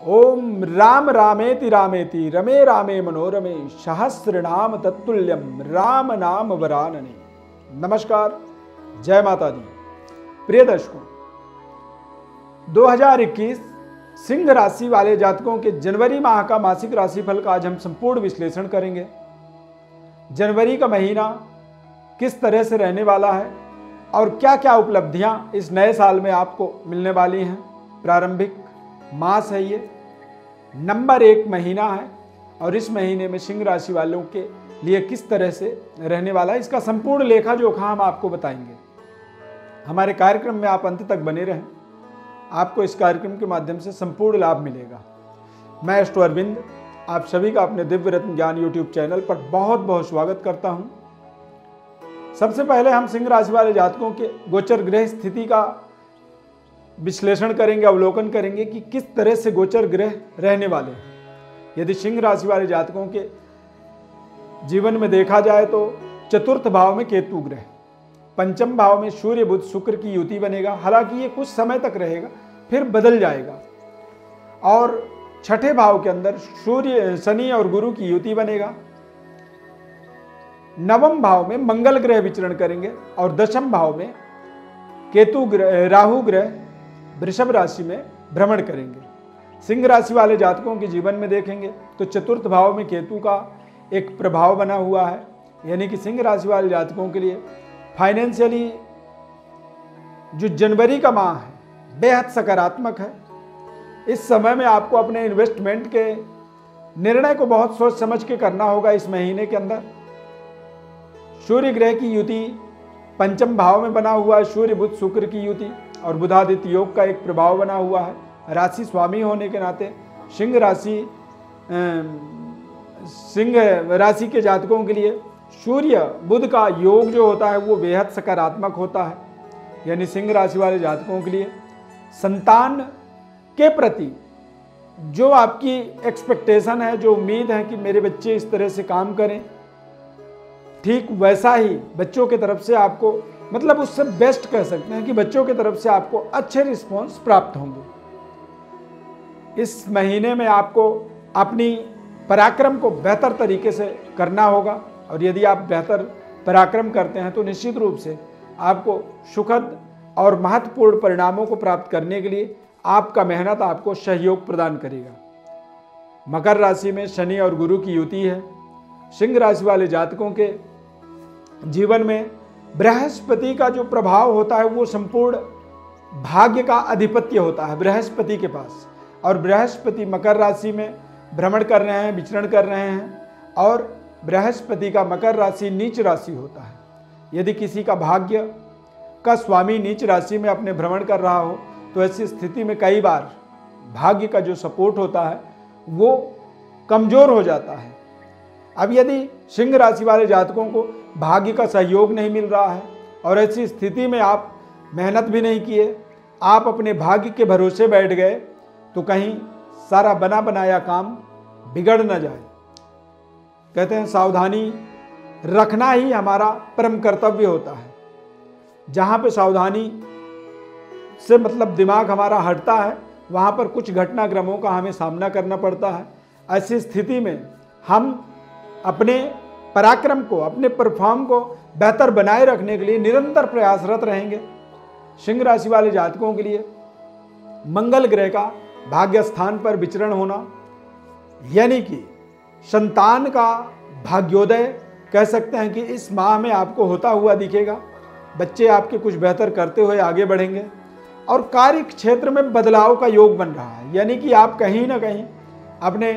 ओम राम रामेति रामेति रमे रामे मनोरमे सहस्रनाम तत्तुल्यम राम नाम वरानने। नमस्कार, जय माता दी। प्रिय दर्शकों, 2021 सिंह राशि वाले जातकों के जनवरी माह का मासिक राशिफल का आज हम संपूर्ण विश्लेषण करेंगे। जनवरी का महीना किस तरह से रहने वाला है और क्या क्या उपलब्धियां इस नए साल में आपको मिलने वाली हैं। प्रारंभिक मास है, ये नंबर 1 महीना है और इस महीने में सिंह राशि वालों के लिए किस तरह से रहने वाला है, इसका संपूर्ण लेखा जोखा हम आपको बताएंगे। हमारे कार्यक्रम में आप अंत तक बने रहें, आपको इस कार्यक्रम के माध्यम से संपूर्ण लाभ मिलेगा। मैं एस्ट्रो अरविंद आप सभी का अपने दिव्य रत्न ज्ञान यूट्यूब चैनल पर बहुत बहुत स्वागत करता हूं। सबसे पहले हम सिंह राशि वाले जातकों के गोचर ग्रह स्थिति का विश्लेषण करेंगे, अवलोकन करेंगे कि किस तरह से गोचर ग्रह रहने वाले हैं। यदि सिंह राशि वाले जातकों के जीवन में देखा जाए तो चतुर्थ भाव में केतु ग्रह, पंचम भाव में सूर्य बुध शुक्र की युति बनेगा। हालांकि ये कुछ समय तक रहेगा, फिर बदल जाएगा। और छठे भाव के अंदर सूर्य शनि और गुरु की युति बनेगा। नवम भाव में मंगल ग्रह विचरण करेंगे और दशम भाव में केतु ग्रह, राहु ग्रह वृषभ राशि में भ्रमण करेंगे। सिंह राशि वाले जातकों के जीवन में देखेंगे तो चतुर्थ भाव में केतु का एक प्रभाव बना हुआ है, यानी कि सिंह राशि वाले जातकों के लिए फाइनेंशियली जो जनवरी का माह है बेहद सकारात्मक है। इस समय में आपको अपने इन्वेस्टमेंट के निर्णय को बहुत सोच समझ के करना होगा। इस महीने के अंदर सूर्य ग्रह की युति पंचम भाव में बना हुआ है, सूर्य बुध शुक्र की युति और बुधादित्य योग का एक प्रभाव बना हुआ है। राशि स्वामी होने के नाते सिंह राशि के जातकों के लिए सूर्य बुध का योग जो होता है वो बेहद सकारात्मक होता है। यानी सिंह राशि वाले जातकों के लिए संतान के प्रति जो आपकी एक्सपेक्टेशन है, जो उम्मीद है कि मेरे बच्चे इस तरह से काम करें, ठीक वैसा ही बच्चों की तरफ से आपको, मतलब उससे बेस्ट कह सकते हैं कि बच्चों की तरफ से आपको अच्छे रिस्पॉन्स प्राप्त होंगे। इस महीने में आपको अपनी पराक्रम को बेहतर तरीके से करना होगा और यदि आप बेहतर पराक्रम करते हैं तो निश्चित रूप से आपको सुखद और महत्वपूर्ण परिणामों को प्राप्त करने के लिए आपका मेहनत आपको सहयोग प्रदान करेगा। मकर राशि में शनि और गुरु की युति है। सिंह राशि वाले जातकों के जीवन में बृहस्पति का जो प्रभाव होता है वो संपूर्ण भाग्य का अधिपत्य होता है बृहस्पति के पास, और बृहस्पति मकर राशि में भ्रमण कर रहे हैं, विचरण कर रहे हैं, और बृहस्पति का मकर राशि नीच राशि होता है। यदि किसी का भाग्य का स्वामी नीच राशि में अपने भ्रमण कर रहा हो तो ऐसी स्थिति में कई बार भाग्य का जो सपोर्ट होता है वो कमजोर हो जाता है। अब यदि सिंह राशि वाले जातकों को भाग्य का सहयोग नहीं मिल रहा है और ऐसी स्थिति में आप मेहनत भी नहीं किए, आप अपने भाग्य के भरोसे बैठ गए, तो कहीं सारा बना बनाया काम बिगड़ न जाए। कहते हैं सावधानी रखना ही हमारा परम कर्तव्य होता है। जहाँ पे सावधानी से मतलब दिमाग हमारा हटता है, वहाँ पर कुछ घटनाक्रमों का हमें सामना करना पड़ता है। ऐसी स्थिति में हम अपने पराक्रम को, अपने परफॉर्म को बेहतर बनाए रखने के लिए निरंतर प्रयासरत रहेंगे। सिंह राशि वाले जातकों के लिए मंगल ग्रह का भाग्य स्थान पर विचरण होना, यानी कि संतान का भाग्योदय कह सकते हैं कि इस माह में आपको होता हुआ दिखेगा। बच्चे आपके कुछ बेहतर करते हुए आगे बढ़ेंगे और कार्य क्षेत्र में बदलाव का योग बन रहा है, यानी कि आप कहीं ना कहीं अपने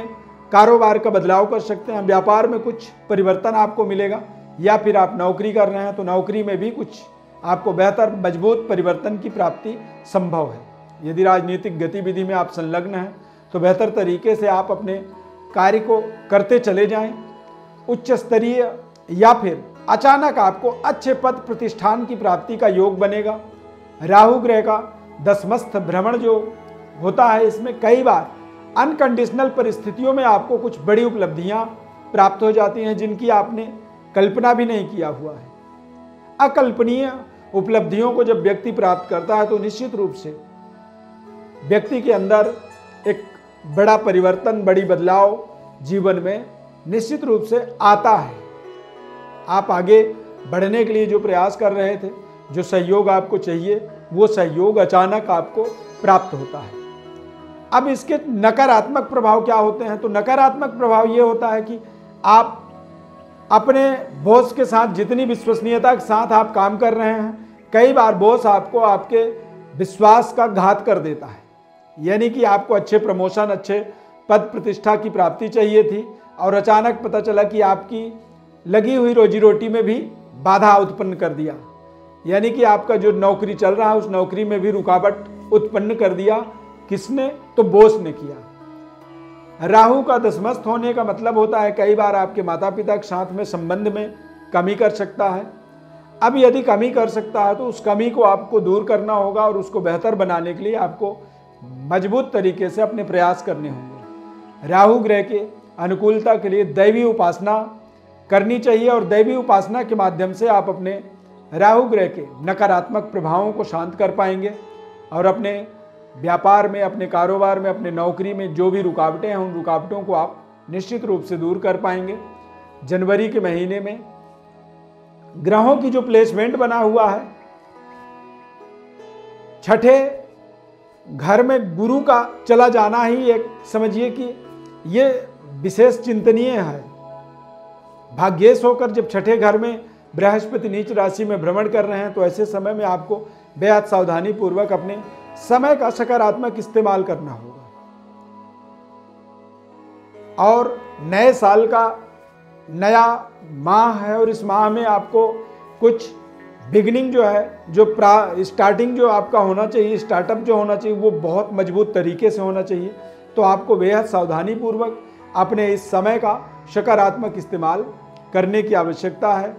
कारोबार का बदलाव कर सकते हैं। व्यापार में कुछ परिवर्तन आपको मिलेगा, या फिर आप नौकरी कर रहे हैं तो नौकरी में भी कुछ आपको बेहतर मजबूत परिवर्तन की प्राप्ति संभव है। यदि राजनीतिक गतिविधि में आप संलग्न हैं तो बेहतर तरीके से आप अपने कार्य को करते चले जाएं। उच्च स्तरीय या फिर अचानक आपको अच्छे पद प्रतिष्ठान की प्राप्ति का योग बनेगा। राहु ग्रह का दशमस्थ भ्रमण जो होता है, इसमें कई बार अनकंडीशनल परिस्थितियों में आपको कुछ बड़ी उपलब्धियां प्राप्त हो जाती हैं जिनकी आपने कल्पना भी नहीं किया हुआ है। अकल्पनीय उपलब्धियों को जब व्यक्ति प्राप्त करता है तो निश्चित रूप से व्यक्ति के अंदर एक बड़ा परिवर्तन, बड़ी बदलाव जीवन में निश्चित रूप से आता है। आप आगे बढ़ने के लिए जो प्रयास कर रहे थे, जो सहयोग आपको चाहिए, वो सहयोग अचानक आपको प्राप्त होता है। अब इसके नकारात्मक प्रभाव क्या होते हैं? तो नकारात्मक प्रभाव ये होता है कि आप अपने बॉस के साथ जितनी विश्वसनीयता के साथ आप काम कर रहे हैं, कई बार बॉस आपको आपके विश्वास का घात कर देता है। यानी कि आपको अच्छे प्रमोशन, अच्छे पद प्रतिष्ठा की प्राप्ति चाहिए थी और अचानक पता चला कि आपकी लगी हुई रोजी रोटी में भी बाधा उत्पन्न कर दिया। यानी कि आपका जो नौकरी चल रहा है, उस नौकरी में भी रुकावट उत्पन्न कर दिया। किसने? तो बॉस ने किया। राहु का दशमस्थ होने का मतलब होता है कई बार आपके माता पिता के साथ में संबंध में कमी कर सकता है। अब यदि कमी कर सकता है तो उस कमी को आपको दूर करना होगा और उसको बेहतर बनाने के लिए आपको मजबूत तरीके से अपने प्रयास करने होंगे। राहु ग्रह के अनुकूलता के लिए दैवी उपासना करनी चाहिए और दैवी उपासना के माध्यम से आप अपने राहु ग्रह के नकारात्मक प्रभावों को शांत कर पाएंगे और अपने व्यापार में, अपने कारोबार में, अपने नौकरी में जो भी रुकावटें हैं, उन रुकावटों को आप निश्चित रूप से दूर कर पाएंगे। जनवरी के महीने में ग्रहों की जो प्लेसमेंट बना हुआ है, छठे घर में गुरु का चला जाना ही एक समझिए कि ये विशेष चिंतनीय है। भाग्येश होकर जब छठे घर में बृहस्पति नीच राशि में भ्रमण कर रहे हैं, तो ऐसे समय में आपको बेहद सावधानी पूर्वक अपने समय का सकारात्मक इस्तेमाल करना होगा। और नए साल का नया माह है और इस माह में आपको कुछ बिगिनिंग जो है, जो स्टार्टिंग जो आपका होना चाहिए, स्टार्टअप जो होना चाहिए, वो बहुत मजबूत तरीके से होना चाहिए। तो आपको बेहद सावधानी पूर्वक अपने इस समय का सकारात्मक इस्तेमाल करने की आवश्यकता है।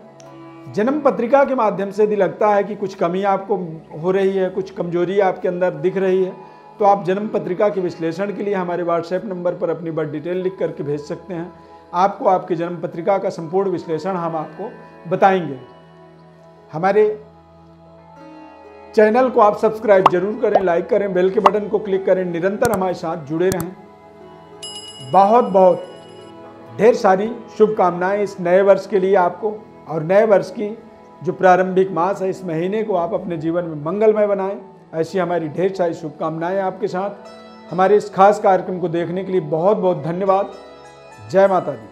जन्म पत्रिका के माध्यम से यदि लगता है कि कुछ कमी आपको हो रही है, कुछ कमजोरी आपके अंदर दिख रही है, तो आप जन्म पत्रिका के विश्लेषण के लिए हमारे व्हाट्सएप नंबर पर अपनी बर्थ डिटेल लिख करके भेज सकते हैं। आपको आपकी जन्म पत्रिका का संपूर्ण विश्लेषण हम आपको बताएंगे। हमारे चैनल को आप सब्सक्राइब जरूर करें, लाइक करें, बेल के बटन को क्लिक करें, निरंतर हमारे साथ जुड़े रहें। बहुत बहुत ढेर सारी शुभकामनाएं इस नए वर्ष के लिए आपको, और नए वर्ष की जो प्रारंभिक मास है, इस महीने को आप अपने जीवन में मंगलमय बनाएं। ऐसी हमारी ढेर सारी शुभकामनाएं आपके साथ। हमारे इस खास कार्यक्रम को देखने के लिए बहुत बहुत धन्यवाद। जय माता दी।